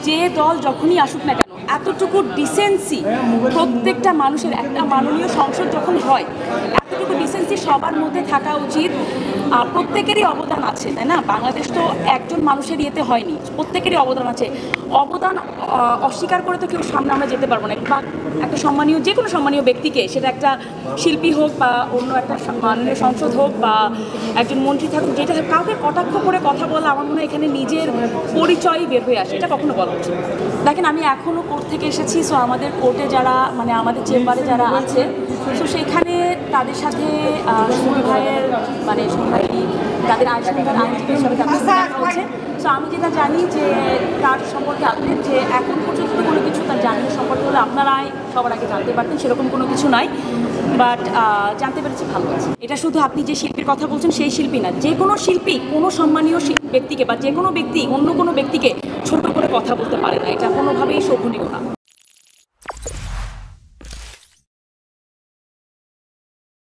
যে দল যখনই আসুক না কেন এতটুকু ডিসেন্সি প্রত্যেকটা মানুষের, একটা মাননীয় সংসদ যখন হয় এতটুকু ডিসেন্সি সবার মধ্যে থাকা উচিত। প্রত্যেকেরই অবদান আছে, তাই না? বাংলাদেশ তো একজন মানুষের ইয়েতে হয়নি, প্রত্যেকেরই অবদান আছে। অবদান অস্বীকার করে তো কেউ সামনে আমরা যেতে পারবো না। বা একটা সম্মানীয়, যে কোনো সম্মানীয় ব্যক্তিকে, সেটা একটা শিল্পী হোক বা অন্য একটা মাননীয় সংসদ হোক বা একজন মন্ত্রী থাকুক, যেটা কাউকে কটাক্ষ করে কথা বলা আমার মনে হয় এখানে নিজের পরিচয়ই বের হয়ে আসে, এটা কখনো বলা উচিত। দেখেন, আমি এখনও কোর্ট থেকে এসেছি, সো আমাদের কোর্টে যারা মানে আমাদের চেম্বারে যারা আছে, সো সেখানে তাদের সাথে সুমি ভাইয়ের মানে তাদের আইনজীবী হিসাবে তাদের সাথে দেখা হচ্ছে। সো আমি যেটা জানি যে তার সম্পর্কে আপডেট, যে এখন পর্যন্ত কোনো কিছু তার জামিনের সম্পর্কে হলে আপনারাই সবার আগে জানতে পারতেন, সেরকম কোনো কিছু নাই। বাট জানতে পেরেছি, ভালো আছে। এটা শুধু আপনি যে শিল্পীর কথা বলছেন সেই শিল্পী না, যে কোনো শিল্পী কোনো সম্মানীয় ব্যক্তিকে বা যে কোনো ব্যক্তি অন্য কোনো ব্যক্তিকে ছোট করে কথা বলতে পারে না, এটা কোনোভাবেই শোভনীয় না।